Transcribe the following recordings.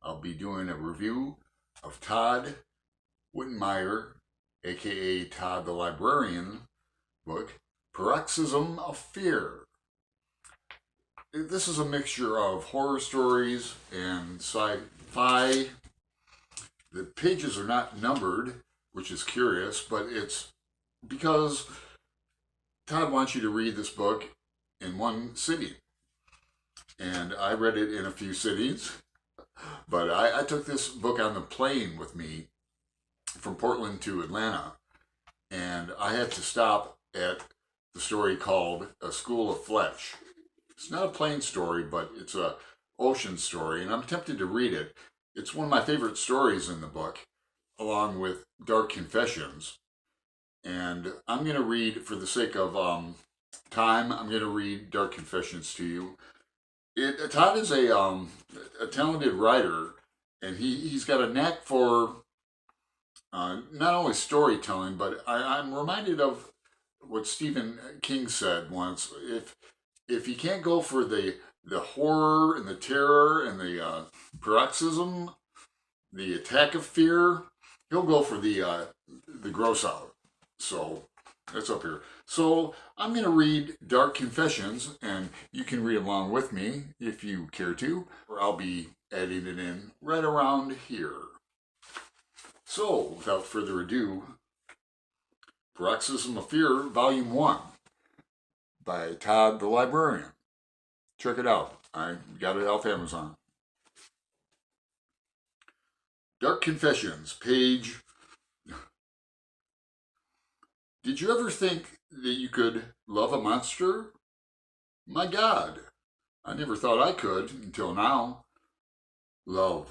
I'll be doing a review of Todd Wittenmeyer, aka Todd the Librarian, book, Paroxysm of Fear. This is a mixture of horror stories and sci-fi. The pages are not numbered, which is curious, but it's because Todd wants you to read this book in one sitting. And I read it in a few cities, but I took this book on the plane with me from Portland to Atlanta, and I had to stop at the story called A School of Flesh. It's not a plane story, but it's a ocean story, and I'm tempted to read it. It's one of my favorite stories in the book, along with Dark Confessions. And I'm going to read, for the sake of time, I'm going to read Dark Confessions to you. Todd is a talented writer, and he's got a knack for not only storytelling, but I'm reminded of what Stephen King said once. If he can't go for the horror and the terror and the paroxysm, the attack of fear, he'll go for the gross out. So that's up here. So I'm going to read Dark Confessions, and you can read along with me if you care to, or I'll be adding it in right around here. So without further ado, Paroxysm of Fear, Volume 1 by Todd the Librarian. Check it out. I got it off Amazon. Dark Confessions, page... Did you ever think that you could love a monster? My God, I never thought I could until now. Love.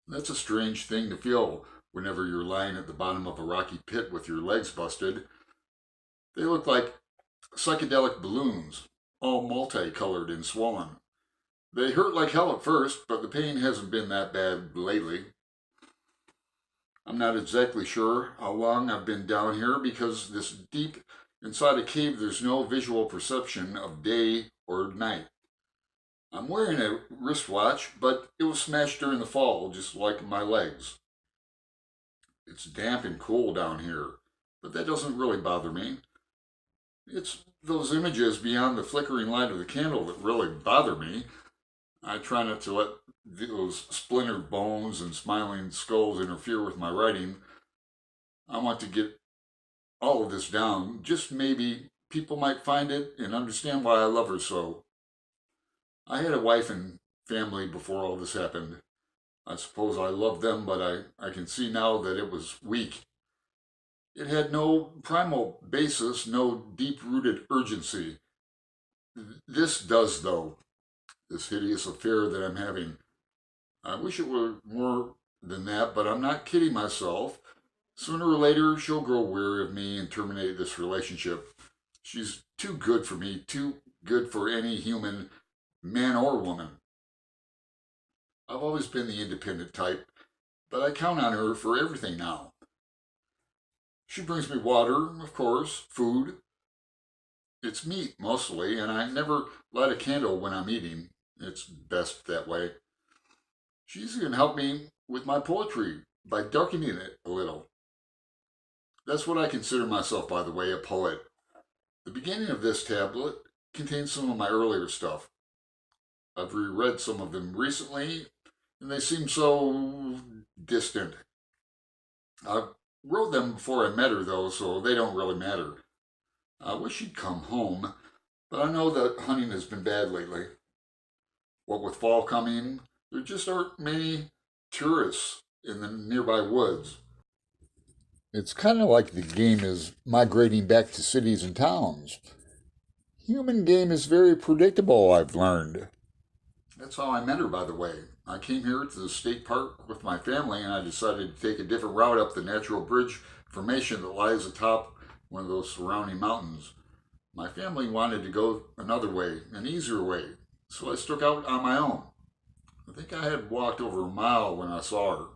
That's a strange thing to feel whenever you're lying at the bottom of a rocky pit with your legs busted. They look like psychedelic balloons, all multicolored and swollen. They hurt like hell at first, but the pain hasn't been that bad lately. I'm not exactly sure how long I've been down here because this deep inside a cave there's no visual perception of day or night. I'm wearing a wristwatch, but it was smashed during the fall, just like my legs. It's damp and cool down here, but that doesn't really bother me. It's those images beyond the flickering light of the candle that really bother me. I try not to let those splintered bones and smiling skulls interfere with my writing. I want to get all of this down. Just maybe people might find it and understand why I love her so. I had a wife and family before all this happened. I suppose I loved them, but I can see now that it was weak. It had no primal basis, no deep-rooted urgency. This does, though. This hideous affair that I'm having. I wish it were more than that, but I'm not kidding myself. Sooner or later, she'll grow weary of me and terminate this relationship. She's too good for me, too good for any human, man or woman. I've always been the independent type, but I count on her for everything now. She brings me water, of course, food. It's meat, mostly, and I never light a candle when I'm eating. It's best that way. She's even helped me with my poetry by darkening it a little. That's what I consider myself, by the way, a poet. The beginning of this tablet contains some of my earlier stuff. I've reread some of them recently, and they seem so distant. I wrote them before I met her, though, so they don't really matter. I wish she'd come home, but I know that hunting has been bad lately. What with fall coming, there just aren't many tourists in the nearby woods. It's kind of like the game is migrating back to cities and towns. Human game is very predictable, I've learned. That's how I met her, by the way. I came here to the state park with my family, and I decided to take a different route up the natural bridge formation that lies atop one of those surrounding mountains. My family wanted to go another way, an easier way, so I struck out on my own. I think I had walked over a mile when I saw her.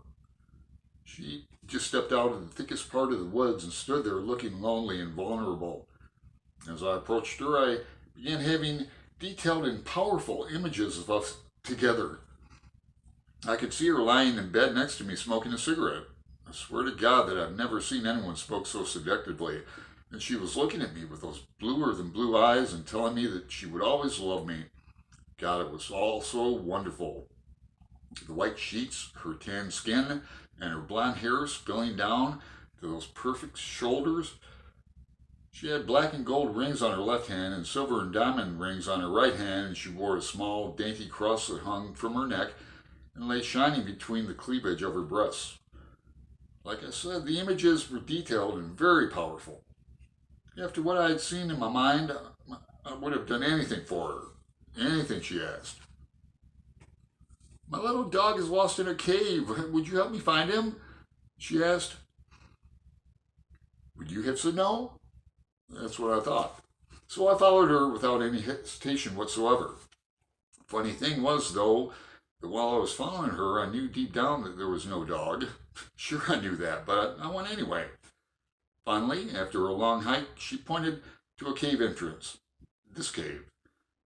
She just stepped out of the thickest part of the woods and stood there looking lonely and vulnerable. As I approached her, I began having detailed and powerful images of us together. I could see her lying in bed next to me smoking a cigarette. I swear to God that I've never seen anyone smoke so seductively. And she was looking at me with those bluer than blue eyes and telling me that she would always love me. God, it was all so wonderful. The white sheets, her tan skin, and her blonde hair spilling down to those perfect shoulders. She had black and gold rings on her left hand and silver and diamond rings on her right hand, and she wore a small, dainty cross that hung from her neck and lay shining between the cleavage of her breasts. Like I said, the images were detailed and very powerful. After what I had seen in my mind, I would have done anything for her. Anything she asked. My little dog is lost in a cave. Would you help me find him? She asked. Would you have said no? That's what I thought. So I followed her without any hesitation whatsoever. Funny thing was, though, that while I was following her, I knew deep down that there was no dog. Sure, I knew that, but I went anyway. Finally, after a long hike, she pointed to a cave entrance. This cave.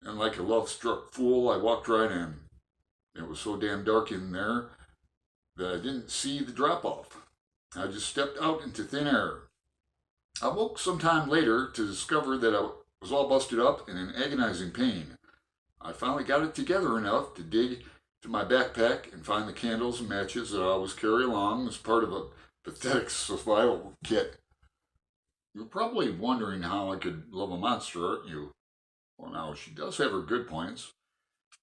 And like a love-struck fool, I walked right in. It was so damn dark in there that I didn't see the drop-off. I just stepped out into thin air. I woke some time later to discover that I was all busted up and in agonizing pain. I finally got it together enough to dig to my backpack and find the candles and matches that I always carry along as part of a pathetic survival kit. You're probably wondering how I could love a monster, aren't you? Well, now, she does have her good points.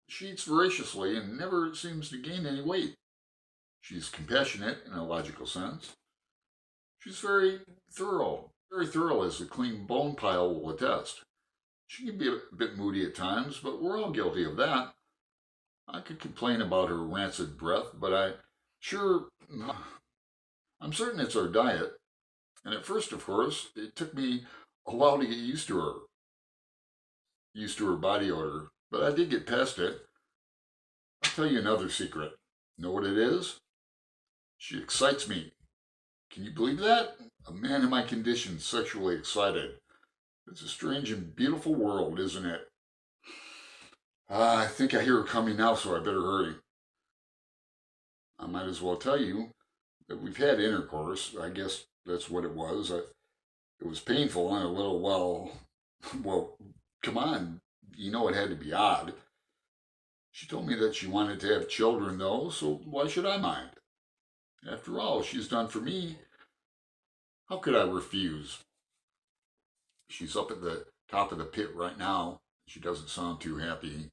She eats voraciously and never seems to gain any weight. She's compassionate in a logical sense. She's very thorough as the clean bone pile will attest. She can be a bit moody at times, but we're all guilty of that. I could complain about her rancid breath, but I'm certain it's our diet. And at first, of course, it took me a while to get used to her body odor, but I did get past it. I'll tell you another secret. Know what it is? She excites me. Can you believe that? A man in my condition sexually excited. It's a strange and beautiful world, isn't it? I think I hear her coming now, so I better hurry. I might as well tell you that we've had intercourse. I guess that's what it was. It was painful and a little, well, come on. You know it had to be odd. She told me that she wanted to have children, though, so why should I mind? After all she's done for me, how could I refuse? She's up at the top of the pit right now. She doesn't sound too happy.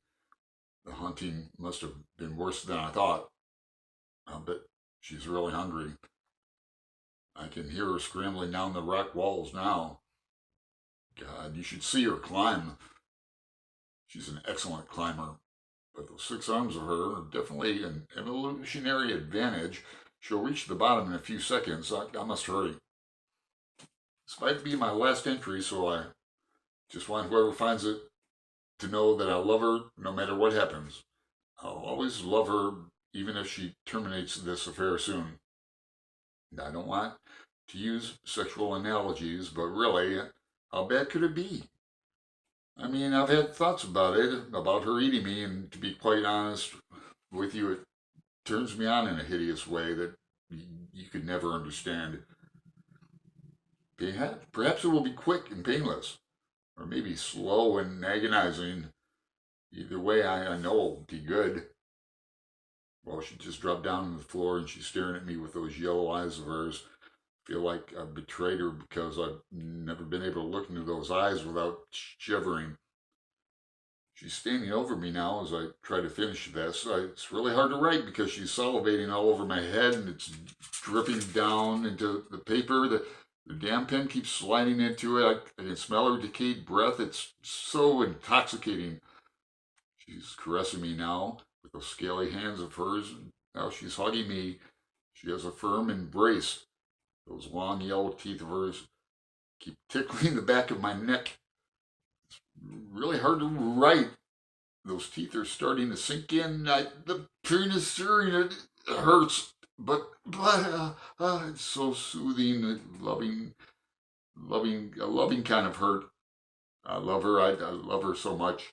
The hunting must have been worse than I thought. But she's really hungry. I can hear her scrambling down the rock walls now. God, you should see her climb. She's an excellent climber. But those 6 arms of her are definitely an evolutionary advantage. She'll reach the bottom in a few seconds. I must hurry. This might be my last entry, so I just want whoever finds it to know that I love her no matter what happens. I'll always love her even if she terminates this affair soon. I don't want to use sexual analogies, but really, how bad could it be? I mean, I've had thoughts about it, about her eating me, and to be quite honest with you, it turns me on in a hideous way that you could never understand. Perhaps it will be quick and painless, or maybe slow and agonizing. Either way, I know it will be good. Well, she just dropped down on the floor and she's staring at me with those yellow eyes of hers. I feel like I've betrayed her because I've never been able to look into those eyes without shivering. She's standing over me now as I try to finish this. It's really hard to write because she's salivating all over my head and it's dripping down into the paper. The damn pen keeps sliding into it. I can smell her decayed breath. It's so intoxicating. She's caressing me now with those scaly hands of hers. Now she's hugging me. She has a firm embrace. Those long yellow teeth of hers keep tickling the back of my neck. It's really hard to write. Those teeth are starting to sink in. The pain is searing. It hurts. But it's so soothing, loving, a loving kind of hurt. I love her. I love her so much.